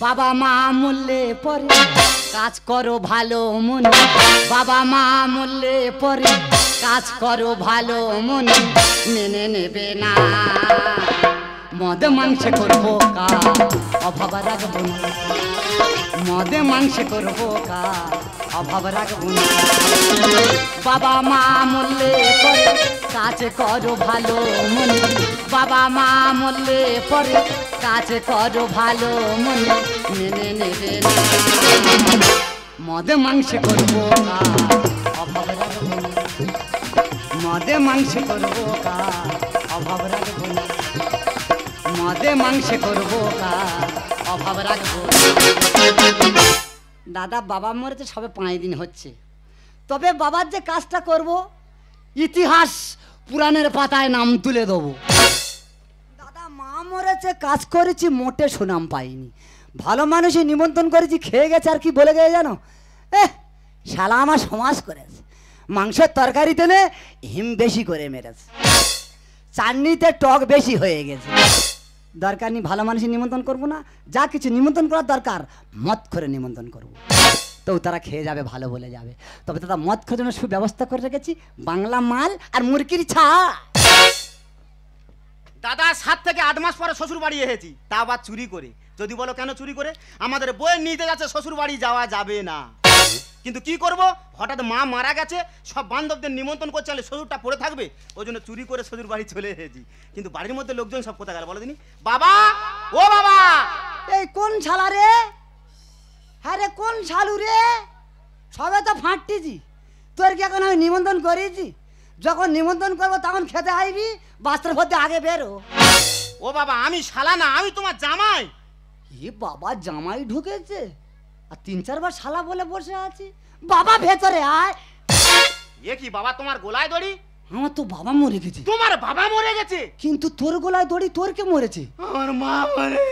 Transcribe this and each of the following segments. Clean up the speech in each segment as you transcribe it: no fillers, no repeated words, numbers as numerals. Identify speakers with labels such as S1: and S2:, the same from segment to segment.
S1: বাবা মা মূল্যে পরে কাজ করো ভালো মনে, বাবা মা মূল্যে পরে কাজ করো ভালো মনে, মেনে নেবে না মদে মাংসে করবো কাজ অভাব রাখবো না, মদে মাংসে করবো কাজ অভাব রাখবো না। বাবা মা মূল্যে পরে কাজ করো ভালো মনে, বাবা মা মূল্যে পরে কাজ করো ভালো মনে, মেনে নেবে না মদে মাংসে করবো কাজ অভাব রাখবো না, মদে মাংসে করবো কাজ অভাব রাখবো না, মদে মাংসে করবো কাজ অভাব রাখবো। দাদা বাবা মরেছে সবে 5 দিন হচ্ছে, তবে বাবার যে কাজটা করব ইতিহাস পুরাণের পাতায় নাম তুলে দেবো। দাদা মা মরেছে কাজ করেছি মোটে সুনাম পাইনি, ভালো মানুষই নিমন্ত্রণ করেছি খেয়ে গেছে আর কি বলে গেছে জানো, শালা আমার সমাজ করেছে, মাংসের তরকারিতে নে হিম বেশি করে মেরেছে, চাটনিতে টক বেশি হয়ে গেছে, দরকার নেই ভালো মানুষই নিমন্ত্রণ করবো না, যা কিছু নিমন্ত্রণ করার দরকার মদ করে নিমন্ত্রণ করবো, তো তারা খেয়ে যাবে ভালো বলে যাবে। তবে দাদা মদ খাওয়ার জন্য সুব্যবস্থা করে রেখেছি, বাংলা মাল আর মুরগির ছা।
S2: দাদা 7 থেকে 8 মাস পরে শ্বশুর বাড়ি এসেছি, তা আবার চুরি করে। যদি বলো কেন চুরি করে, আমাদের বইয়ের নিতে যাচ্ছে শ্বশুর বাড়ি যাওয়া যাবে না, কিন্তু কি করব হঠাৎ মা মারা গেছে, সব বান্ধবদের নিমন্ত্রণ করছে, শ্বশুরটা পড়ে থাকবে, ওই জন্য চুরি করে শ্বশুর বাড়ি চলে এসেছি। কিন্তু বাড়ির মধ্যে লোকজন সব কোথায় গেল বলো দিনি? বাবা ও বাবা,
S1: এই কোন শালা রে? হ্যাঁ রে কোন শালু রে? সবে তো ফাঁটটিছি, তোর কি এখন আমি নিমন্ত্রণ করেছি? যখন নিমন্ত্রণ করবো তখন খেতে আইবি, বাস্ত্র ভর্তি আগে বেরো।
S2: ও বাবা আমি শালা না, আমি তোমার জামাই।
S1: এ বাবা জামাই ঢুকেছে আর 3-4 বার শালা বলে বসে আছি। বাবা ভেতরে আয়।
S2: এ কি বাবা তোমার গলায় দড়ি?
S1: আমার তো বাবা মরে গেছে।
S2: তোমার বাবা মরে গেছে?
S1: কিন্তু তোর গলায় দড়ি তোর কে মরেছে?
S2: আমার মা মরে।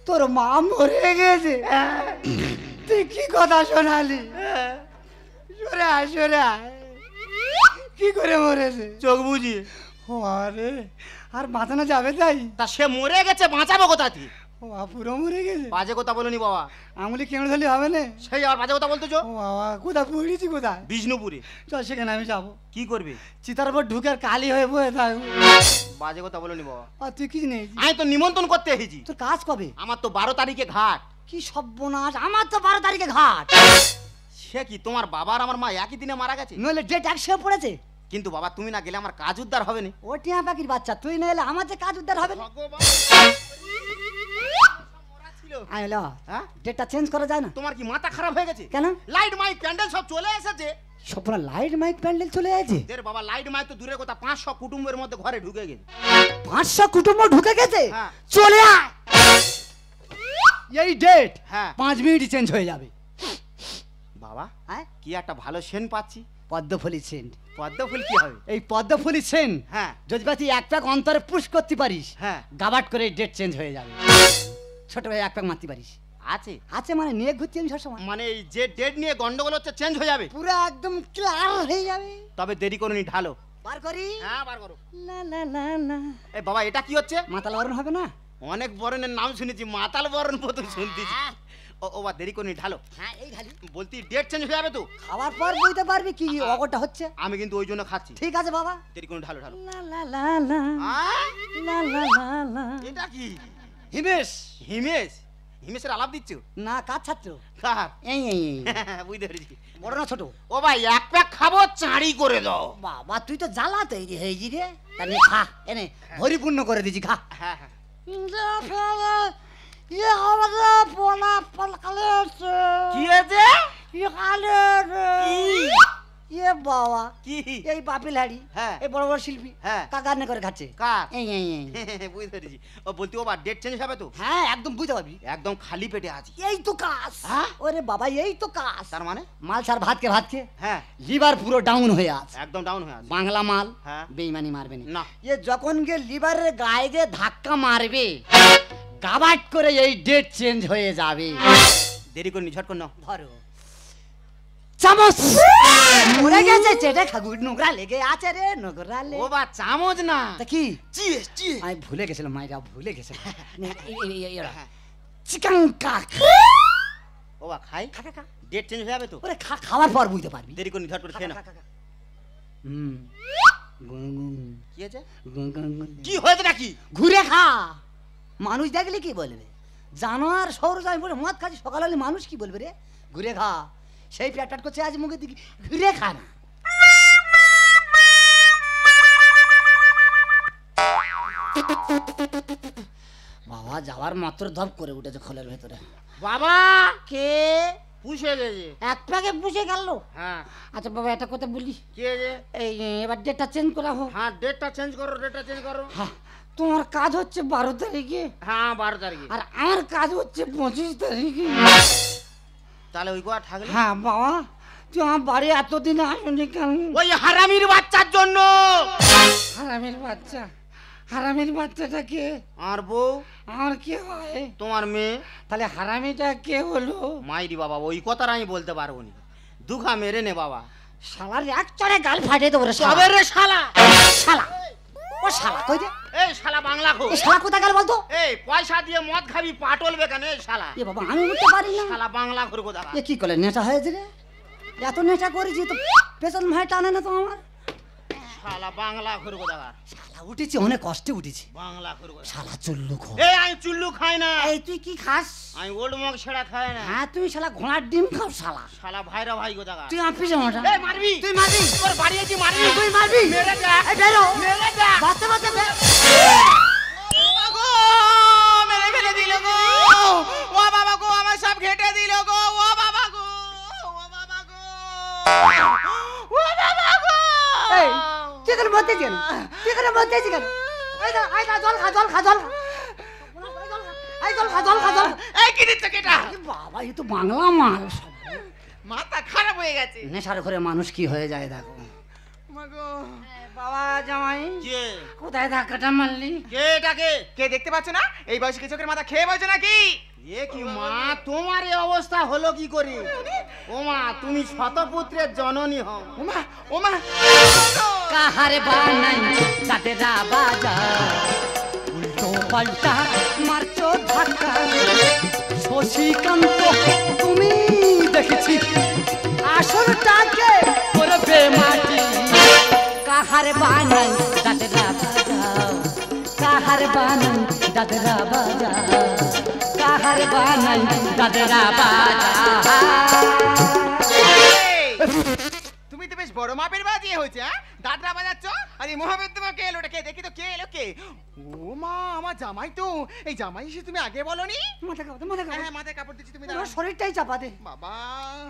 S1: তোর মা মরে গেছে? তুই কি কথা শোনালি? সরে আয় সরে আয়। কি করে মরেছে?
S2: চোখ বুঝিয়ে।
S1: ও আরে আর বাঁচানো যাবে তাই?
S2: তা সে মরে গেছে, বাঁচাবো কোথা থেকে?
S1: ও পুরো মরে গেছে?
S2: বাজে কথা বলনি বাবা,
S1: আঙুলি কেমন ধরলে হবে না?
S2: সেই আর বাজে কথা বলতেছো?
S1: ও বাবা কোথায় পড়েছি কোথায়?
S2: বিষ্ণুপুরে।
S1: চল সেখানে আমি যাবো।
S2: কি করবে?
S1: চিতার উপর ঢুকে আর কালি হয়ে বসে থাকবো।
S2: বাজে কথা বলনি বাবা।
S1: আর তুই কিছু নেই?
S2: আমি তো নিমন্ত্রণ করতে এসেছি।
S1: তোর কাজ কবে?
S2: আমার তো 12 তারিখে ঘাট।
S1: কি সর্বনাশ, আমার তো 12 তারিখে ঘাট।
S2: সে কি তোমার বাবা আর আমার মা একই দিনে মারা গেছে?
S1: নইলে ডেট একসঙ্গে পড়েছে।
S2: কিন্তু বাবা তুমি না গেলে আমার কাজ উদ্ধার হবে না।
S1: ও টিয়া পাখির বাচ্চা, তুই না এলে আমার যে কাজ উদ্ধার হবে না। হ্যাঁ ডেটটা চেঞ্জ করা যায় না?
S2: তোমার কি মাথা খারাপ হয়ে গেছে?
S1: কেন?
S2: লাইট মাইক প্যান্ডেল সব চলে এসেছে।
S1: সবনা লাইট মাইক প্যান্ডেল চলে আছে?
S2: দের বাবা লাইট মাইক তো দূরের কথা, 500 কুটুম্বের মধ্যে ঘরে ঢুকে গেছে।
S1: 500 কুটুম্ব ঢুকে গেছে?
S2: হ্যাঁ।
S1: চলে আয়। এই ডেট
S2: হ্যাঁ
S1: 5 মিনিট চেঞ্জ হয়ে যাবে।
S2: বাবা
S1: হ্যাঁ
S2: কি একটা ভালো সেন্ট পাচ্ছি।
S1: পদ্মফুলি সেন্ট।
S2: পদ্মফুল কি হবে?
S1: এই পদ্মফুলি সেন্ট
S2: হ্যাঁ
S1: যদি তুই 1 প্যাক অন্তরে পুশ করতে পারিস,
S2: হ্যাঁ
S1: গাবাট করে ডেট চেঞ্জ হয়ে যাবে। ছোট ভাই 1 প্যাক মারতে পারিস?
S2: আছে
S1: আছে মানে নিয়ে ঘুরছি আমি সবসময়।
S2: মানে এই যে ডেট নিয়ে গন্ডগোল হচ্ছে চেঞ্জ হয়ে যাবে?
S1: পুরো একদম ক্লিয়ার হয়ে যাবে।
S2: তবে দেরি করনি, ঢালো।
S1: বার করি?
S2: হ্যাঁ বার করো।
S1: লা লা লা লা।
S2: এই বাবা এটা কি হচ্ছে?
S1: মাতাল বরণ হবে না?
S2: অনেক বরণের নাম শুনেছি, মাতাল বরণ প্রথম শুনতেছি। ও বা দেরি করনি, ঢালো।
S1: হ্যাঁ এই ঢালি।
S2: বলতি ডেট চেঞ্জ হয়ে যাবে তো?
S1: খাওয়ার পর বুঝতে পারবি কি অগটা হচ্ছে।
S2: আমি কিন্তু ওই জন্য খাচ্ছি।
S1: ঠিক আছে বাবা।
S2: দেরি করনি, ঢালো ঢালো।
S1: লা লা লা লা লা লা লা লা।
S2: এটা কি?
S1: হিমেশ।
S2: হিমেশ? হিমেশের আলাপ দিচ্ছ?
S1: না কার ছাত্র?
S2: কার?
S1: এই এই
S2: বুঝতে পেরেছি।
S1: বড় না ছোট?
S2: ও ভাই 1 প্যাক খাবো, চাঁড়ি করে দাও।
S1: বাবা তুই তো জ্বালা তৈরি হয়েছি রে। তাহলে খা, এনে পরিপূর্ণ করে দিছি, খা।
S2: হ্যাঁ হ্যাঁ কি হয়েছে?
S1: বাবা
S2: কি?
S1: এই বাপিল হাড়ি,
S2: হ্যাঁ
S1: এই বড় বড় শিল্পী
S2: হ্যাঁ
S1: কাকার নে করে খাচ্ছে।
S2: কার?
S1: এই এই এই
S2: বুঝতে পেরেছি। ও বলতি ও বা ডেট চেঞ্জ হবে তো?
S1: হ্যাঁ একদম বুঝতে পারবি।
S2: একদম খালি পেটে আছি।
S1: এই তো কাজ।
S2: হ্যাঁ?
S1: ওরে বাবা এই তো কাজ।
S2: তার মানে?
S1: মাল ছাড় ভাতকে ভাতকে
S2: হ্যাঁ
S1: লিভার পুরো ডাউন হয়ে আছে।
S2: একদম ডাউন হয়ে আছে।
S1: বাংলা মাল
S2: হ্যাঁ
S1: বেইমানি মারবে
S2: না।
S1: এ যখন গিয়ে লিভারের গায়ে গিয়ে ধাক্কা মারবে, গাবাট করে এই ডেট চেঞ্জ হয়ে যাবে।
S2: দেরি করনি, ঝটকন নাও।
S1: ধরো চামচ। মরে গেছে চেটে খাগুর, নোংরা লেগে আছে রে, নোংরা লে।
S2: ও বা চামচ না,
S1: তা কি?
S2: চিস চিস।
S1: আমি ভুলে গেছিলাম মাইরা, ভুলে গেছিলাম। চিকেন কাক।
S2: ও বা খাই,
S1: খা খা খা।
S2: ডেট চেঞ্জ হয়ে যাবে তো।
S1: ওরে খাওয়ার পর বুঝতে পারবি।
S2: দেরি করে ঝট করে খেয়ে না।
S1: হুম, গুন গুন
S2: কি হয়েছে?
S1: গুন গুন গুন।
S2: কি হয়েছে নাকি?
S1: ঘুরে খা, মানুষ দেখলে কি বলবে? জানোয়ার সৌর যাই বলে মদ খাচ্ছি সকাল হলে মানুষ কি বলবে রে? ঘুরে খা, সেই প্যাট প্যাট করছে আজ মুখে দিকে, ঘুরে খা না। বাবা যাওয়ার মাত্র ধপ করে উঠেছে খোলের ভেতরে।
S2: বাবা
S1: কে?
S2: পুষে গেছে।
S1: এক প্যাকে বুঝে গেল।
S2: হ্যাঁ।
S1: আচ্ছা বাবা একটা কথা বলি,
S2: কি হয়েছে?
S1: এই এবার ডেটটা চেঞ্জ করা হোক।
S2: হ্যাঁ, ডেটটা চেঞ্জ করো, ডেটটা চেঞ্জ করো।
S1: হ্যাঁ, তোমার কাজ হচ্ছে 12 তারিখে,
S2: হ্যাঁ 12 তারিখে।
S1: আর আমার কাজ হচ্ছে 25 তারিখে।
S2: তাহলে ওই কথা থাকলে।
S1: হ্যাঁ বাবা, তুই আমার বাড়ি এতদিন আসনি কেন?
S2: ওই হারামির বাচ্চার জন্য।
S1: হারামের বাচ্চা? হারামের বাচ্চাটা কে?
S2: আর বউ
S1: আমার কে হয়?
S2: তোমার মেয়ে।
S1: তাহলে হারামিটা কে হলো?
S2: মাইরি বাবা, ওই কথাটা আমি বলতে পারবো না। দুঘা মেরে নে বাবা।
S1: শালার এক চড়ে গাল ফাটিয়ে দেবো রে শালা।
S2: তবে রে শালা।
S1: শালা, ও শালা কই দে?
S2: এই শালা বাংলা খো।
S1: এই শালা কোথায় গেল বলতো?
S2: এই পয়সা দিয়ে মদ খাবি, পাটলবে কেন এই শালা?
S1: এ বাবা আমি উঠতে পারি না।
S2: শালা বাংলা খোর কোথা?
S1: এ কি করে নেশা হয়েছে রে? এত নেশা করেছি তো পেছন ভাই টানে না তো আমার।
S2: শালা বাংলা খোর কোথা?
S1: শালা উঠেছি, অনেক কষ্টে উঠেছি।
S2: বাংলা খোর কোথা?
S1: শালা চুল্লু খো।
S2: এই আমি চুল্লু খাই না।
S1: এই তুই কি খাস?
S2: আমি ওল্ড মগ ছেড়া খাই না।
S1: হ্যাঁ তুই শালা ঘোড়ার ডিম খাও শালা।
S2: শালা ভাইরা ভাই কোথা?
S1: তুই আপিস মোটা।
S2: এই মারবি,
S1: তুই মারবি,
S2: তোর বাড়ি আছি মারবি।
S1: তুই মারবি।
S2: মেরে দে,
S1: এই বেরো,
S2: মেরে দে।
S1: বাচ্চা বাচ্চা বে।
S2: ও বাবা গো, মেরে ফেলে দিল গো। ও বাবা গো, আমার সব ঘেটে দিল গো। ও বাবা গো, ও বাবা গো, ও বাবা গো।
S1: এই তুই কেন মরতে কেন? তুই কেন মরতে কেন? এই দা জল খা, জল খা, জল খা। এই জল খা, জল খা, জল খা।
S2: এই কি দিচ্ছে কেটা?
S1: এ বাবা এ তো বাংলা মাল সব।
S2: মাথা খারাপ হয়ে গেছে।
S1: নেশার ঘরে মানুষ কি হয়ে যায় দেখো।
S2: মাগো,
S1: বাবা জামাই
S2: কে?
S1: কোথায় ধাক্কাটা মারলি?
S2: কে এটাকে?
S3: কে দেখতে পাচ্ছ না? এই বয়সে কি চোখের মাথা খেয়ে বলছো নাকি?
S2: এ কি মা, তোমার এই অবস্থা হলো কি করে? ও মা, তুমি শতপুত্রের জননী হও।
S3: ওমা ওমা,
S1: কাহারে বানাই কাটেরা বাজা, উল্টো পাল্টা মারছো ধাক্কা। শশীকান্ত তুমি দেখেছি আসলটাকে করবে মাটি। কাহারে বানাই কাটেরা বাজা, কাহারে বানাই দাদরা বাজা, কাহারে বানাই দাদরা বাজা।
S3: এই, তুমি তো বেশ বড় মাপের বাজিয়ে হয়েছে। হ্যাঁ, দাদরা বাজাচ্ছ আর এই মহাবেদ তোমার কে এলো? কে দেখি তো কে এলো? কে? ও মা, আমার জামাই তো। এই জামাই এসে তুমি আগে বলনি?
S1: মাথা কাপড়, মাথা
S3: হ্যাঁ,
S1: কাপড়,
S3: মাথায় কাপড় দিচ্ছি, তুমি
S1: পুরো
S3: দাঁড়াও।
S1: শরীরটাই চাপা দে।
S3: বাবা,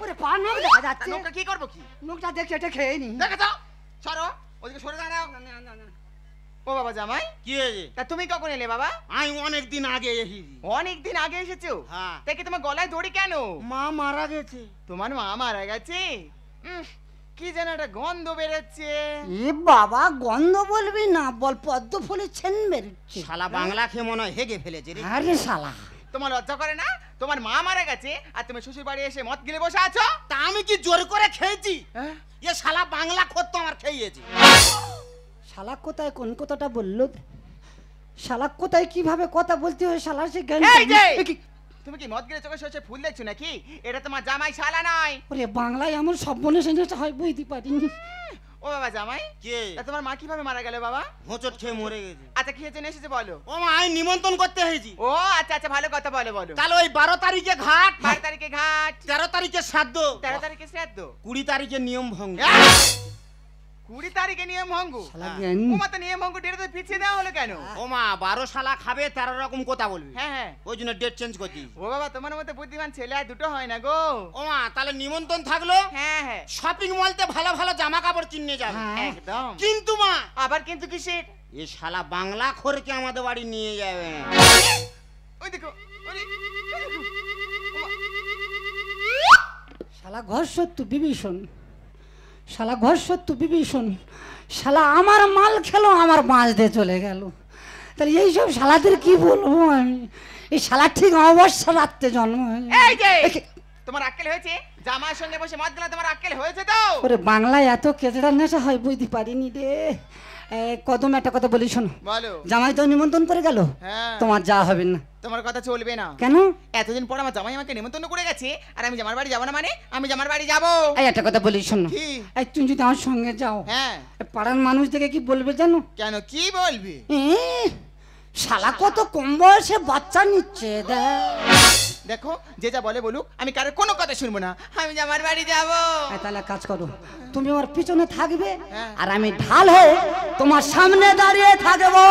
S1: ওরে পা নখ দেখা
S3: তা
S1: যাচ্ছে।
S3: নৌকা কি করবো কি?
S1: নখটা দেখে এটা খেয়ে নি।
S3: দেখে যাও, সরো ওদিকে, সরে দাঁড়াও। ও বাবা জামাই,
S2: কি হয়েছে?
S3: তা তুমি কখন এলে বাবা?
S2: আমি অনেক দিন আগে এসেছি।
S3: অনেক দিন আগে এসেছো?
S2: হ্যাঁ।
S3: তাই কি তোমার গলায় দড়ি কেন?
S2: মা মারা গেছে।
S3: তোমার মা মারা গেছে? কি যেন একটা গন্ধ বেরোচ্ছে।
S1: এ বাবা গন্ধ বলবি না, বল পদ্ম ফুলের ছেন বেরোচ্ছে।
S2: শালা বাংলা খেয়ে মনে হয় হেগে ফেলেছে রে।
S1: আরে শালা,
S3: তোমার লজ্জা করে না? তোমার মা মারা গেছে আর তুমি শ্বশুর বাড়ি এসে মদ গিলে বসে আছো?
S2: তা আমি কি জোর করে খেয়েছি?
S3: হ্যাঁ?
S2: এ শালা বাংলা খোদ তো আমার খেয়েছে।
S1: শালা কোথায় কোন কথাটা বললো? শালা কোথায় কিভাবে কথা বলতে হয় শালা সে জ্ঞান।
S3: এই যে!
S1: এ কি?
S3: তুমি কি মদ গিলে চোখে সরষে ফুল দেখছো নাকি? এটা তোমার জামাই শালা নয়।
S1: ওরে বাংলায় এমন সব মনে সেটা হয় বুঝতে পারিনি।
S3: ও বাবা জামাই,
S2: কে?
S3: তা তোমার মা কিভাবে মারা গেল বাবা?
S2: হোঁচট খেয়ে মরে গেছে।
S3: আচ্ছা কি হয়েছে এসেছে বলো।
S2: ও মা, আমি নিমন্ত্রণ করতে হয়েছি।
S3: ও আচ্ছা আচ্ছা, ভালো কথা, বলো বলো।
S2: তাহলে ওই 12 তারিখে ঘাট,
S3: 12 তারিখে ঘাট,
S2: 13 তারিখে শ্রাদ্ধ,
S3: 13 তারিখে শ্রাদ্ধ,
S2: 20 তারিখে নিয়ম ভঙ্গ।
S3: 20 তারিখে নিয়ম ভঙ্গ।
S1: শালা জ্ঞান।
S3: ও মা, তো নিয়ম ভঙ্গ ডেট তো পিছিয়ে দেওয়া হলো কেন?
S2: ও মা, 12 শালা খাবে, 13 রকম কথা বলবে।
S3: হ্যাঁ হ্যাঁ।
S2: ওই জন্য ডেট চেঞ্জ করছি।
S3: ও বাবা, তোমার মতো বুদ্ধিমান ছেলে আর দুটো হয় না গো।
S2: ও মা, তাহলে নিমন্ত্রণ থাকলো,
S3: হ্যাঁ হ্যাঁ,
S2: শপিং মলতে ভালো ভালো জামা কাপড় কিনে যাবে।
S1: হ্যাঁ।
S3: একদম।
S2: কিন্তু মা,
S3: আবার কিন্তু কিসের?
S2: এ শালা বাংলা খোরকে আমাদের বাড়ি নিয়ে যাবে না।
S3: ওই দেখো, ওই দেখো।
S1: শালা ঘর সত্য বিভীষণ, শালা ঘর সত্য বিভীষণ, শালা আমার মাল খেলো, আমার মাছ দিয়ে চলে গেল। তাহলে এইসব শালাদের কি বলবো আমি? এই শালা ঠিক অবস্থা রাখতে জন্ম হয়নি।
S3: এই যে,
S1: এ কি?
S3: তোমার আক্কেল হয়েছে? জামার সঙ্গে বসে মদ গেলে তোমার আক্কেল হয়েছে তো?
S1: ওরে বাংলায় এত কেচড়া নেশা হয় বুঝতে পারিনি রে। কদম একটা কথা বলি শোনো,
S3: বলো।
S1: জামাই তো নিমন্ত্রণ করে গেল,
S3: হ্যাঁ।
S1: তোমার যা হবে না।
S3: তোমার কথা চলবে না।
S1: কেন?
S3: এতদিন পর আমার জামাই আমাকে নিমন্ত্রণ করে গেছে, আর আমি জামার বাড়ি যাবো না? মানে আমি জামার বাড়ি যাবো।
S1: এই একটা কথা বলি শোনো,
S3: কি?
S1: এই তুমি যদি আমার সঙ্গে যাও,
S3: হ্যাঁ।
S1: এ পাড়ার মানুষ দেখে কি বলবে জানো?
S3: কেন, কি বলবি?
S1: শালা কত কম বয়সে বাচ্চা নিচ্ছে
S3: দেখো, যে যা বলে বলুক, আমি কারোর কোনো কথা শুনবো না, আমি জামার বাড়ি যাবো।
S1: তাহলে কাজ করো, তুমি আমার পিছনে থাকবে
S3: হ্যাঁ।
S1: আর আমি ঢাল হয়ে তোমার সামনে দাঁড়িয়ে থাকবো।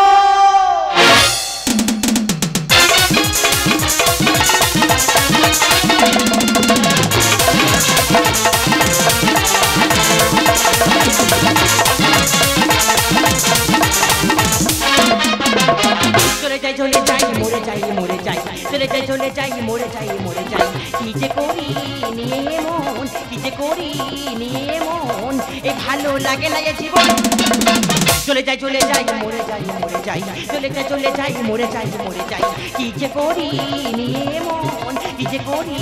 S4: চলে যাই চলে যাই মরে যাই মরে যাই, চলে যাই চলে যাই মরে যাই মরে যাই, কি যে করি নিয়ে মন, কি যে করি নিয়ে মন, এই ভালো লাগে না এ জীবন। চলে যাই চলে যাই মরে যাই মরে যাই, চলে যাই চলে যাই মরে যাই মরে যাই, কি যে করি নিয়ে মন, কি যে করি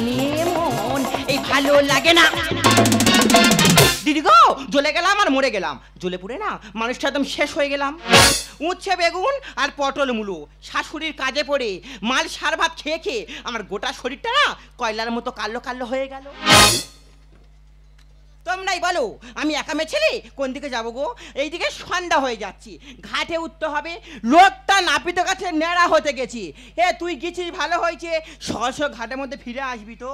S4: নিয়ে মন, এই ভালো লাগে না। দিদি গো, জ্বলে গেলাম আর মরে গেলাম, জ্বলে পুড়ে না মানুষটা একদম শেষ হয়ে গেলাম। উচ্ছে বেগুন আর পটল মূলো শাশুড়ির কাজে পড়ে মাল সার ভাত খেয়ে খেয়ে আমার গোটা শরীরটা না কয়লার মতো কালো কালো হয়ে গেল। তোমরাই বলো, আমি একা মেয়ে ছেলে কোন দিকে যাবো গো? এইদিকে সন্ধ্যা হয়ে যাচ্ছি, ঘাটে উঠতে হবে, লোকটা নাপিত কাছে নেড়া হতে গেছি। তুই গেছিস ভালো হয়েছে, সহজ ঘাটের মধ্যে ফিরে আসবি তো।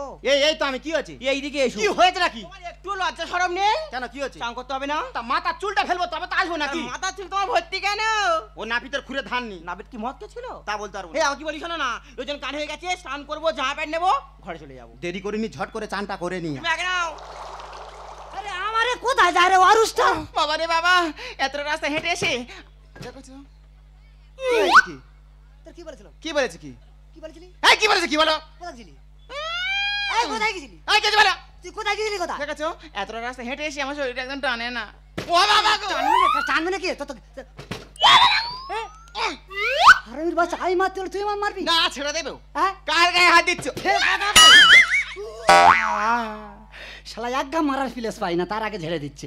S2: এই তো আমি, কি হয়েছে?
S4: এইদিকে এসো।
S2: কি হয়েছে নাকি?
S4: তোমার একটু লজ্জা শরম নেই?
S2: কেন, কি হয়েছে?
S4: চান করতে হবে না?
S2: তা মাথার চুলটা ফেলবো তবে তো আসবো নাকি?
S4: মাথা চুল তোমার ভর্তি কেন?
S2: ও নাপিতের খুঁড়ে ধান নি,
S4: নাবিদ কি মদ ছিল?
S2: তা বলতে পারবো না।
S4: আমার কি বলি শোনো না, ওজন কান হয়ে গেছে, স্নান করবো, জামা প্যান্ট নেবো, ঘরে চলে যাবো।
S2: দেরি করিনি, ঝট করে চানটা করে নি।
S4: তুমি আগে নাও।
S1: আরে আমারে কোথায় যায় রে অরুষটা?
S3: বাবা রে বাবা, এত রাস্তা হেঁটে এসে দেখেছো
S2: কি হয়েছে কি?
S1: তোর কি বলেছিল?
S3: কি বলেছে? কি
S1: কি বলেছিলি?
S3: এই কি বলেছে? কি বলো?
S1: কোথায় ছিলি? এই কোথায় গেছিলি?
S3: এই কিছু বলো।
S1: তুই কোথায় গেছিলি? কোথায়?
S3: দেখেছো, এত রাস্তা হেঁটে এসে আমার শরীরটা একদম টানে না। ও বাবা গো,
S1: টানবে নাকি? হারামির বাচ্চা, আমি মারতে হলে তুই আমার মারবি?
S3: না ছেড়ে দেবো।
S1: হ্যাঁ?
S3: কার গায়ে হাত দিচ্ছ?
S1: শালা এক গা মারার ফিলেস পাই না, তার আগে ঝেড়ে দিচ্ছে।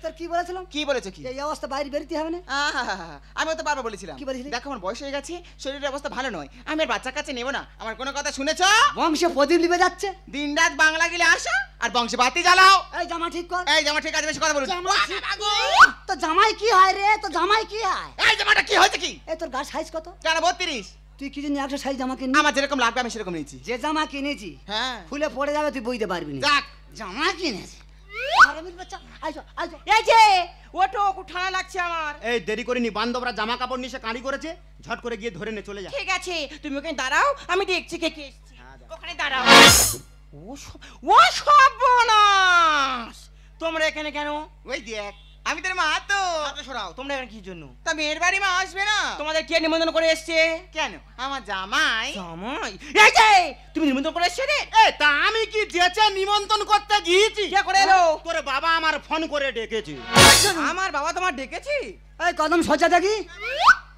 S1: তোর কি বলেছিলাম?
S3: কি বলেছো? কি
S1: এই অবস্থা বাইরে বেরোতে হবে না।
S3: আমি তো বারবার বলেছিলাম।
S1: কি বলেছিলি?
S3: দেখো, আমার বয়স হয়ে গেছে, শরীরের অবস্থা ভালো নয়, আমি আর বাচ্চা কাছে নেবো না। আমার কোনো কথা শুনেছো?
S1: বংশে প্রদীপ লিবে যাচ্ছে।
S3: দিন রাত বাংলা গেলে আসা আর বংশে বাতি জ্বালাও।
S1: এই জামা ঠিক কর।
S3: এই জামা ঠিক আছে, বেশি কথা বলুন।
S1: জামা ঠিক- তো জামাই কি হয় রে? তো জামাই কি হয়?
S3: এই জামাটা কি হয়েছে? কি
S1: এই তোর গার সাইজ কত?
S3: কেন 32?
S1: তুই কি জানি 100 সাইজ জামা কিনি?
S3: আমার যেরকম লাগবে আমি সেরকম নিয়েছি।
S1: যে জামা কিনেছি
S3: হ্যাঁ,
S1: ফুলে পড়ে যাবে, তুই বইতে পারবি না।
S3: যাক।
S1: জামা কিনেছি। হারামির বাচ্চা, আইসো আইসো।
S4: এই যে ওটো, খুব ঠান্ডা লাগছে আমার।
S2: এই দেরি করিনি, বান্ধবরা জামা কাপড় নিয়ে কাঁড়ি করেছে, ঝট করে গিয়ে ধরে নে, চলে যা।
S4: ঠিক আছে, তুমি ওখানে দাঁড়াও, আমি দেখছি কে কে এসেছে।
S2: হ্যাঁ, যাও।
S4: ওখানে দাঁড়াও। ও সর্বনাশ! তোমরা এখানে কেন?
S3: ওই দেখ, আমি তোর মা তো।
S4: হাতটা সরাও, তোমরা এখানে কি জন্য?
S3: তা মেয়ের বাড়ি মা আসবে না?
S4: তোমাদের কে নিমন্ত্রণ করে এসছে?
S3: কেন, আমার জামাই।
S4: জামাই? এই যে তুমি নিমন্ত্রণ করে এসছে রে?
S2: তা আমি কি যেচে নিমন্ত্রণ করতে গিয়েছি?
S4: কে করে এলো?
S2: তোর বাবা আমার ফোন করে ডেকেছে।
S4: আমার বাবা তোমার ডেকেছি?
S1: এই কদম সজা দেখি,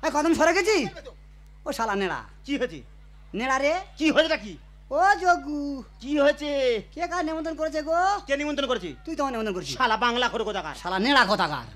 S1: এই কদম সরে গেছি। ও শালা নেড়া,
S2: কি হয়েছে?
S1: নেড়া রে।
S2: কি হয়েছে কি?
S1: ও যোগু,
S2: কি হয়েছে?
S1: কে কার নিমন্ত্রণ করেছে গো?
S2: কে নিমন্ত্রণ করেছি?
S1: তুই তো আমার নিমন্ত্রণ করছিস।
S2: শালা বাংলা করে কোথাকার।
S1: শালা নেড়া কোথাকার,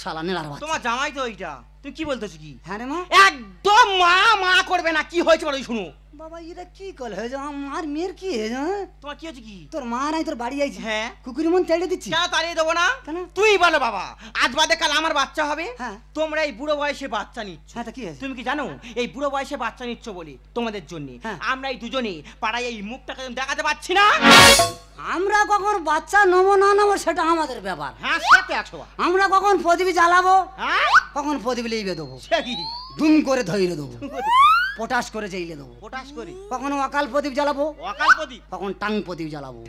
S1: শালা নেড়ার বাচ্চা।
S4: তোমার জামাই তো ওইটা, তুমি কি বলতেছো? কি
S1: হ্যাঁ রে মা।
S4: একদম মা মা করবে না, কি হয়েছে বলো শুনো।
S1: বাবা এটা কি কল হয়েছে? আমার মেয়ের কি হয়েছে? হ্যাঁ?
S4: তোমার কি হয়েছে? কি
S1: তোর মা নাই, তোর বাড়ি আইছি।
S4: হ্যাঁ।
S1: কুকুরি মন তেড়ে দিচ্ছি।
S4: কেন তাড়িয়ে দেবো না?
S1: কেন?
S4: তুই বলো বাবা, আজ বাদে কাল আমার বাচ্চা হবে।
S1: হ্যাঁ।
S4: তোমরা এই বুড়ো বয়সে বাচ্চা নিচ্ছ।
S1: হ্যাঁ, তা কি হয়েছে?
S4: তুমি কি জানো এই বুড়ো বয়সে বাচ্চা নিচ্ছ বলে তোমাদের জন্য
S1: হ্যাঁ।
S4: আমরা এই দুজনে পাড়ায় এই মুখটাকে দেখাতে পাচ্ছি না।
S1: আমরা কখন বাচ্চা নেবো না নেবো সেটা আমাদের ব্যাপার।
S2: হ্যাঁ, সাথে 100 বার।
S1: আমরা কখন প্রদীপ জ্বালাবো,
S2: হ্যাঁ,
S1: কখন প্রদীপ লিবে দেবো,
S2: সে কি?
S1: দুম করে ধইরে দেবো, পটাশ করে জেলে দেবো।
S2: পটাশ করি।
S1: কখনো অকাল প্রদীপ জ্বালাবো,
S2: অকাল প্রদীপ।
S1: কখন টাং প্রদীপ জ্বালাবো,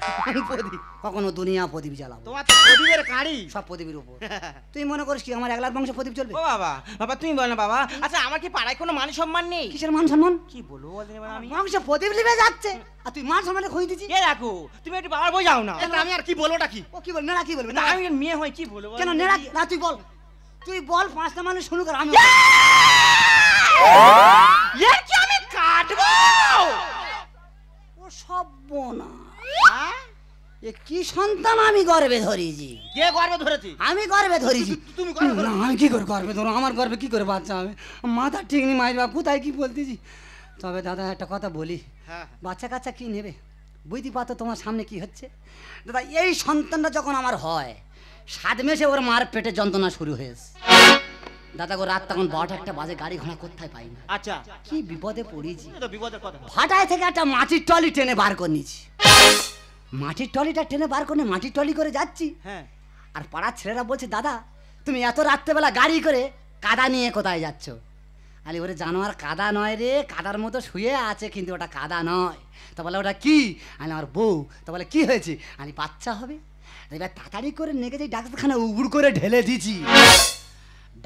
S2: প্রদীপ।
S1: কখনো দুনিয়া প্রদীপ জ্বালাবো।
S2: তোমার তো প্রদীপের কাঁড়ি।
S1: সব প্রদীপের উপর। তুই মনে করিস কি আমার একলার বংশ প্রদীপ চলবে?
S4: ও বাবা, বাবা তুমি বলো না বাবা। আচ্ছা আমার কি পাড়ায় কোনো মান সম্মান নেই?
S1: কিসের মান সম্মান?
S4: কি বলবো বলতে এবার আমি?
S1: বংশ প্রদীপ লিবে যাচ্ছে আর তুই মান সম্মানে খই দিচ্ছি।
S4: এ দেখো, তুমি একটু বাবার বোঝাও না।
S2: এটা আমি আর কি বলবোটা কি?
S1: ও কি বল, নেড়া কি বলবে?
S4: না, আমি মেয়ে হই কি বলবো?
S1: কেন নেড়া? না তুই বল, তুই বল, পাঁচটা মানুষ শুরু কর। আমি
S4: এর কি আমি কাটবো?
S1: ও সব বোনা,
S2: হ্যাঁ?
S1: এ কি সন্তান আমি গর্বে ধরেছি।
S2: কে গর্বে ধরেছি?
S1: আমি গর্বে ধরেছি।
S2: তুমি গর্বে
S1: না, আমি কি করে গর্বে ধরো? আমার গর্বে কি করে বাচ্চা হবে? মাথা ঠিক নেই মাইর বাপ, কোথায় কি বলতেছি। তবে দাদা একটা কথা বলি,
S2: হ্যাঁ
S1: বাচ্চা কাচ্চা কি নেবে বুঝতে পারতো তোমার সামনে কি হচ্ছে। দাদা এই সন্তানটা যখন আমার হয় 7 মাসে ওর মার পেটে যন্ত্রণা শুরু হয়েছে। দাদা গো রাত তখন 12টা বাজে, গাড়ি ঘোড়া কোথায় পাই না।
S2: আচ্ছা,
S1: কি বিপদে পড়েছি।
S2: এ তো বিপদের কথা।
S1: ফাটায় থেকে একটা মাটির টলি টেনে বার করে নিয়েছি। মাটির টলিটা টেনে বার করে মাটির টলি করে যাচ্ছি।
S2: হ্যাঁ
S1: আর পাড়ার ছেলেরা বলছে, দাদা তুমি এত রাত্রেবেলা গাড়ি করে কাদা নিয়ে কোথায় যাচ্ছ? আরে ওরে জানোয়ার, কাদা নয় রে, কাদার মতো শুয়ে আছে কিন্তু ওটা কাদা নয়। তা বলে ওটা কি? আমি আমার বউ। তা বলে কি হয়েছে? আমি বাচ্চা হবে। এবার তাড়াতাড়ি করে নেগে যাই ডাক্তারখানা, উগুড় করে ঢেলে দিয়েছি।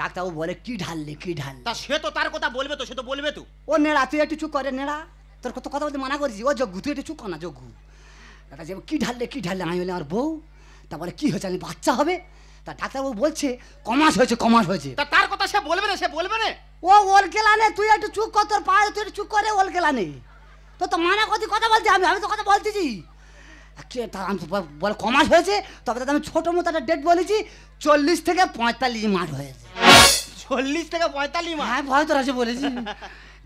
S1: ডাক্তারবাবু বলে কি ঢাললে কি ঢাললে?
S2: তা সে তো তার কথা বলবে তো, সে তো বলবে তো।
S1: ও নেড়া, তুই একটু চুপ করে নেড়া, তোর কত কথা বলতে মানা করেছি। ও যোগ্য, তুই একটু চুপ কর না যোগ্য। দাদা যে কি ঢাললে কি ঢাললে? আমি বলি আমার বউ। তা বলে কি হয়েছে? আমি বাচ্চা হবে। তা ডাক্তারবাবু বলছে কমাস হয়েছে, কমাস হয়েছে।
S2: তা তার কথা সে বলবে না, সে বলবে না।
S1: ও ওল কেলানে, তুই একটু চুপ কর, তোর পায়ে তুই একটু চুপ করে ওল কেলানে। তো তো মানা করছি কথা বলছি, আমি তো কথা বলতেছি। বলে কমাস হয়েছে। তবে দাদা আমি ছোটো মতো একটা ডেট বলেছি, 40 থেকে 45 মাস হয়েছে।
S2: 40 থেকে 45 মাস?
S1: হ্যাঁ ভয় তোর আছে বলেছি।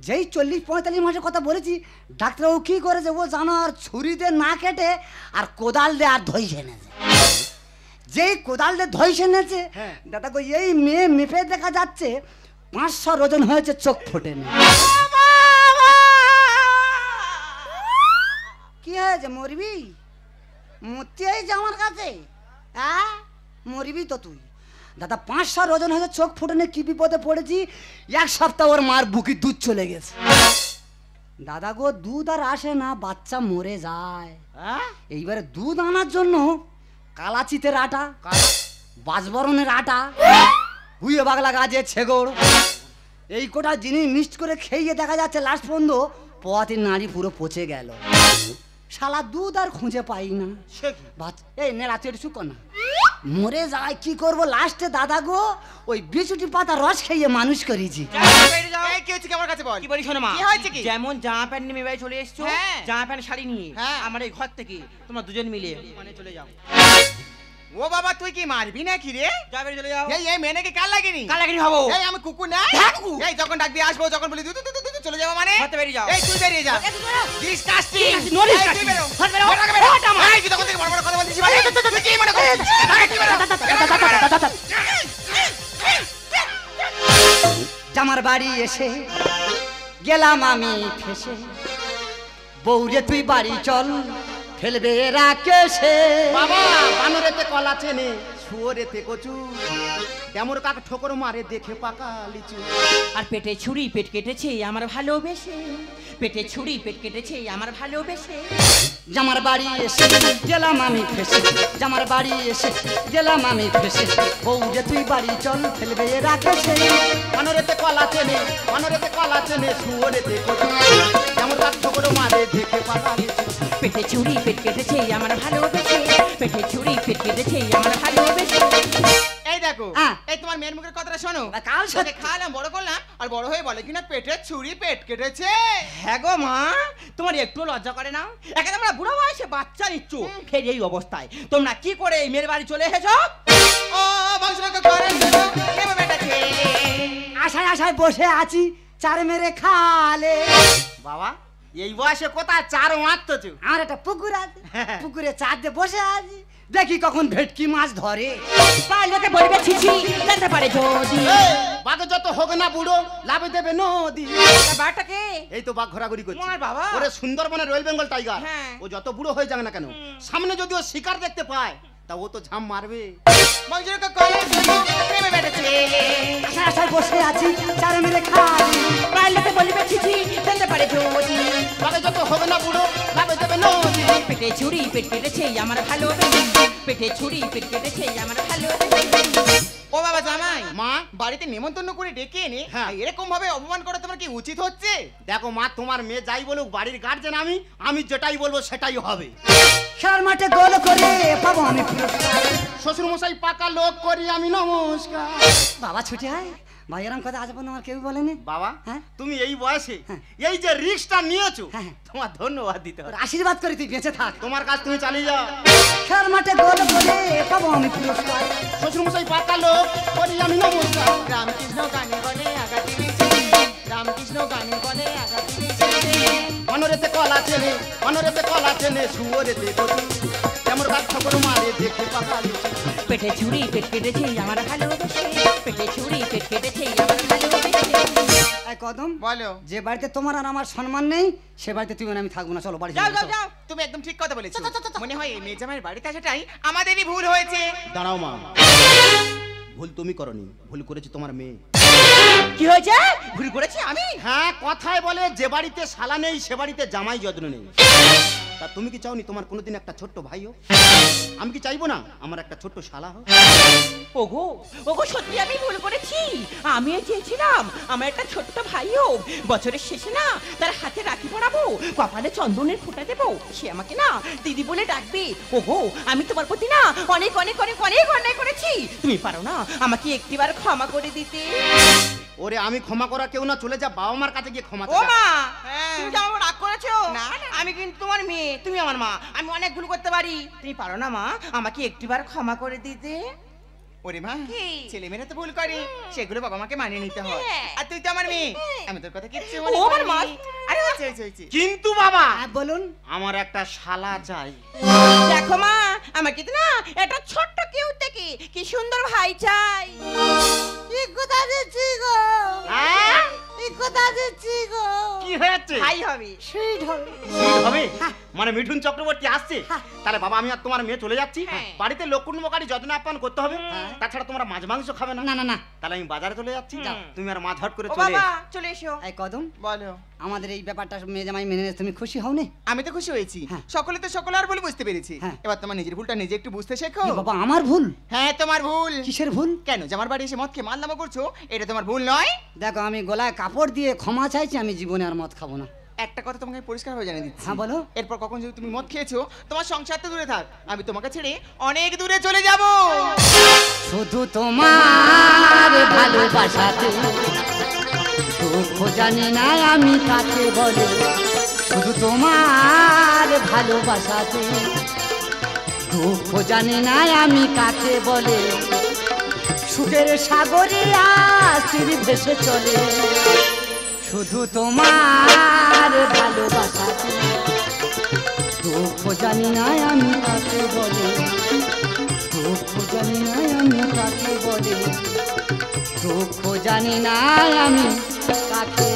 S1: যেই 40-45 মাসের কথা বলেছি, ডাক্তারবাবু কি করেছে ও জানো, আর ছুরিতে না কেটে আর কোদাল দিয়ে আর ধইছে এনেছে। যেই কোদাল দিয়ে ধইছে এনেছে,
S2: হ্যাঁ।
S1: দাদা গো এই মেয়ে মেপে দেখা যাচ্ছে 500 ওজন হয়েছে, চোখ ফোটেনি। কি হয়েছে? মরবি? মরতে হয়েছে আমার কাছে? হ্যাঁ মরবি তো তুই। দাদা 500 ওজন হয়েছে, চোখ ফুটেনে, কি বিপদে পড়েছি। 1 সপ্তাহ ওর মার বুকি দুধ চলে গেছে। দাদা গো দুধ আর আসে না, বাচ্চা মরে যায়।
S2: হ্যাঁ
S1: এইবারে দুধ আনার জন্য কালাচিতের আটা, বাজবরণের আটা, হুইয়ে বাগলা গাছের ছেগড়, এই কোটা জিনিস মিক্সড করে খেয়ে দেখা যাচ্ছে লাস্ট পর্যন্ত পথের নাড়ি পুরো পচে গেল। শালা দুধ আর খুঁজে পাই না।
S2: সে কি?
S1: এই নেড়া তুই একটু চুপ কর না। মরে যায় কি করব লাস্টে দাদা গো ওই বিচুটি পাতা রস খেয়ে মানুষ করেছি।
S3: এই কি হচ্ছে কি আমার কাছে বল?
S4: কি বলি শোনো মা,
S3: কি হয়েছে কি?
S4: যেমন জামা প্যান্ট নিয়ে বাড়ি চলে এসছো,
S3: হ্যাঁ।
S4: জামা প্যান্ট শাড়ি নিয়ে
S3: হ্যাঁ।
S4: আমার এই ঘর থেকে তোমরা দুজন মিলে মানে চলে যাও।
S3: ও বাবা তুই কি মারবি নাকি রে?
S4: যা বাড়ি চলে যাও।
S3: এই মেয়ে নাকি কাল লাগেনি?
S4: কাল লাগেনি হবো।
S3: এই আমি কুকুর না?
S4: হ্যাঁ, কুকুর।
S3: এই যখন ডাকবি আসবো, যখন বলি তুই চলে যাবো মানে?
S4: ঘর থেকে বেরিয়ে যাও।
S3: এই তুই বেরিয়ে যা। ডিসকাস্টিং।
S4: No disgusting. ঘর বেরো।
S3: এই তুই তখন থেকে বড় বড় কথা বলছিস মানে? তুই কি মনে করছিস? আগে তুই বেরো।
S1: জামার বাড়ি এসে গেলাম আমি ফেসে, বউরে তুই বাড়ি চল ফেলবে রাকেশে।
S2: বাবা বানরেতে কলা চেনে, শুয়োরেতে কচু, ডেমর কাক ঠোকর মারে দেখে পাকা লিচু।
S4: আর পেটে ছুরি পেট কেটেছে আমার ভালোবেসে, পেটে ছুরি পেট কেটেছে আমার ভালোবেসে।
S1: জামার বাড়ি এসে গেলাম আমি ফেসে, জামার বাড়ি এসে গেলাম আমি ফেসে, বউরে তুই বাড়ি চল ফেলবে রাকেশে।
S2: বানরেতে কলা চেনে, বানরেতে কলা চেনে, শুয়োরেতে কচু, ডেমর কাক ঠোকর মারে দেখে পাকা লিচু।
S4: পেটে ছুরি পেট কেটেছে আমার ভালোবেসে, পেটে ছুরি পেট কেটেছে আমার ভালোবেসে।
S3: এই দেখো
S1: হ্যাঁ।
S3: এই তোমার মেয়ের মুখের কথাটা শোনো।
S1: কাল
S3: সাথে খাওয়ালাম, বড় করলাম, আর বড় হয়ে বলে কিনা পেটের ছুরি পেট কেটেছে।
S4: হ্যাঁ গো মা, তোমার একটু লজ্জা করে না? একে তোমরা বুড়ো বয়সে বাচ্চা নিচ্ছ, ফের এই অবস্থায় তোমরা কি করে এই মেয়ের বাড়ি চলে এসেছো?
S3: ও বংশরক্ষা করার জন্য নেমে বেটা ছেলে।
S1: আশায় আশায় বসে আছি, চার মেরে খালে।
S2: বাবা এই বয়সে কোথায় চার মারতেছো?
S1: আমার একটা পুকুর আছে, পুকুরে চার দিয়ে বসে আছি, দেখি কখন ভেটকি মাছ ধরে।
S4: পাড়ার লোকে বলবে ছিছি, জানতে পারে যদি।
S2: বাঘে যত হোক না বুড়ো, লাভে দেবে নদী।
S4: বাটাকে
S2: এই তো বাঘ ঘোরাঘুরি করছে।
S4: মার বাবা।
S2: ওরে সুন্দরবনের রয়্যাল বেঙ্গল টাইগার,
S4: হ্যাঁ।
S2: ও যত বুড়ো হয়ে যাক না কেন, সামনে যদি ও শিকার দেখতে পায় তা ও তো ঝাম মারবে।
S3: বংশরক্ষা করার জন্য নেমে বেটা ছেলে।
S1: আশায় আশায় বসে আছি, চার মেরে খালে।
S4: পাড়ার লোকে বলবে ছিছি, জানতে পারে যদি।
S2: বাঘে যত হোক না বুড়ো, লাভে দেবে নদী।
S4: পেটে ছুরি পেট কেটেছে আমার ভালোবেসে, পেটে ছুরি পেট কেটেছে আমার ভালোবেসে।
S3: ও বাবা জামাই
S2: মা
S3: বাড়িতে নেমন্তন্ন করে ডেকে এনে
S2: হ্যাঁ।
S3: এরকম ভাবে অপমান করা তোমার কি উচিত হচ্ছে?
S2: দেখো মা, তোমার মেয়ে যাই বলুক, বাড়ির গার্জেন আমি যেটাই বলবো সেটাই হবে।
S1: খেলার মাঠে গোল করে পাবো আমি পুরস্কার।
S2: শ্বশুর মশাই পাকা লোক করি আমি নমস্কার।
S1: বাবা ছুটে আয়, ভাই এরকম কথা আজ পর্যন্ত আমার কেউ বলেনি।
S2: বাবা
S1: হ্যাঁ?
S2: তুমি এই বয়সে
S1: হ্যাঁ।
S2: এই যে রিস্কটা নিয়েছো,
S1: হ্যাঁ।
S2: তোমার ধন্যবাদ দিতে
S1: তোর
S2: হবে।
S1: আশীর্বাদ করি তুই বেঁচে থাক।
S2: তোমার কাজ তুমি চালিয়ে যাও।
S1: খেলার মাঠে গোল বলে পাবো আমি পুরস্কার।
S2: শ্বশুরমশাই পাকা লোক, করি আমি নমস্কার।
S3: রামকৃষ্ণ গানে বলে আঘাত দিয়েছে, রামকৃষ্ণ গানে বলে আঘাত দিয়েছে।
S2: অনরেতে কলা চেনে, অনরেতে কলা চেনে, শুয়োরেতে গতি, যেমন বাচ্চা করে মারে দেখে পাকা লুচি।
S4: পেটে ছুরি পেট কেটেছে আমার ভালোবেসে, পেটে ছুরি পেট কেটেছে আমার ভালোবেসে।
S1: এই কদম,
S3: বলো।
S1: যে বাড়িতে তোমার আর আমার সম্মান নেই সে বাড়িতে তুমি আর আমি থাকবো না। চলো বাড়ি
S3: যাও
S1: চলো,
S3: যাও
S1: চলো।
S3: যাও, তুমি একদম ঠিক কথা বলেছো। মনে হয় এই মেয়ে জামাইয়ের বাড়িতে আসাটাই আমাদেরই ভুল হয়েছে।
S2: দাঁড়াও মা, ভুল তুমি করনি, ভুল করেছে তোমার মেয়ে।
S4: কি হয়েছে? ভুল করেছি আমি?
S2: হ্যাঁ, কথায় বলে যে বাড়িতে শালা নেই সে বাড়িতে জামাই যত্ন নেই। তা তুমি কি চাওনি তোমার কোনোদিন একটা ছোট্ট ভাই হোক? আমি কি চাইবো না আমার একটা ছোট্ট শালা হোক?
S4: ওগো ওগো, সত্যি আমি ভুল করেছি। আমিও চেয়েছিলাম আমার একটা ছোট্ট ভাই হোক, বছরের শেষে না তার হাতে রাখি পরাবো, কপালে চন্দনের ফোঁটা দেবো, সে আমাকে না দিদি বলে ডাকবে। ওগো, আমি তোমার প্রতি না অনেক অনেক অনেক অনেক অন্যায় করেছি। তুমি পারো না আমাকে একটিবার ক্ষমা করে দিতে?
S2: ওরে আমি ক্ষমা করা কেউ না, চলে যা বাবা মার কাছে গিয়ে ক্ষমা
S4: ও
S2: চাও।
S4: মা,
S3: হ্যাঁ।
S4: তুমি যে আমার রাগ করেছো?
S3: না, না।
S4: আমি কিন্তু তোমার মেয়ে, তুমি আমার মা, আমি অনেক ভুল করতে পারি। তুমি পারো না মা আমাকে একটিবার ক্ষমা করে দিতে?
S3: ওরে মা,
S4: কি?
S3: ছেলে মেয়েরা তো ভুল করে, সেগুলো বাবা মাকে মানিয়ে নিতে হয়।
S4: হ্যাঁ।
S3: আর তুই তো আমার মেয়ে, আমি তোর কথা কিচ্ছু
S4: ও আমার মা।
S3: আরে হয়েছে হয়েছে হয়েছে।
S2: কিন্তু বাবা
S1: হ্যাঁ, বলুন।
S2: আমার একটা শালা চাই।
S4: দেখো মা, আমার কিন্তু না এটা ছোট্ট কিউ থেকে কি সুন্দর ভাই চাই।
S1: কথা দিচ্ছি গো,
S2: হ্যাঁ?
S1: কথা দিচ্ছি গো।
S2: কি হয়েছে?
S4: ভাই হবে।
S1: সুইট হবে।
S2: ঠিক হবে? মানে মিঠুন চক্রবর্তী আসছে?
S1: হ্যাঁ।
S2: তাহলে বাবা আমি আর তোমার মেয়ে চলে যাচ্ছি।
S4: হ্যাঁ।
S2: বাড়িতে লোককুটুম্বকারী যত্ন আপ্যায়ন করতে হবে।
S1: হ্যাঁ।
S2: তাছাড়া তোমরা মাছ মাংস খাবে না।
S1: না না না।
S2: তাহলে আমি বাজারে চলে যাচ্ছি,
S4: হুম।
S2: তুমি আর মাছ হট করে
S4: ও
S2: চলে
S4: বাবা,
S2: এসো।
S4: চলে এসো।
S1: এই কদম,
S3: বলো।
S1: আমাদের এই ব্যাপারটা মেয়ে জামাই মেনে নিয়ে তুমি খুশি হও নি?
S3: আমি তো খুশি হয়েছি,
S1: হ্যাঁ।
S3: সকলে তো সকল আর বলে বুঝতে পেরেছি।
S1: হ্যাঁ।
S3: এবার তোমার নিজের ভুলটা নিজে একটু বুঝতে শেখো।
S1: এ বাবা, আমার ভুল?
S3: হ্যাঁ, তোমার ভুল।
S1: কিসের ভুল?
S3: কেন যে আমার বাড়ি এসে মদ খেয়ে মালদামা করছো, এটা তোমার ভুল নয়?
S1: দেখো, আমি গলায় কাপড় দিয়ে ক্ষমা চাইছি, আমি জীবনে আর মদ খাবো না।
S3: একটা কথা তোমাকে পরিষ্কার হয়ে জানিয়ে দিচ্ছি।
S1: হ্যাঁ, বলো।
S3: এরপর কখন যদি তুমি মদ খেয়েছো, তোমার সংসার তো দূরে থাক, আমি তোমাকে ছেড়ে অনেক দূরে চলে যাব।
S1: শুধু তোমার ভালোবাসাতে দুঃখ জানি না আমি কাকে বলে। শুধু তোমার ভালোবাসাতে দুঃখ জানি না আমি কাকে বলে। সুখের সাগরে আস্তির ভেসে চলে। শুধু তোমার ভালোবাসাতে দুঃখ জানি না আমি কাকে বলে। দুঃখ জানি না আমি কাকে বলে। দুঃখ জানি না আমি কাকে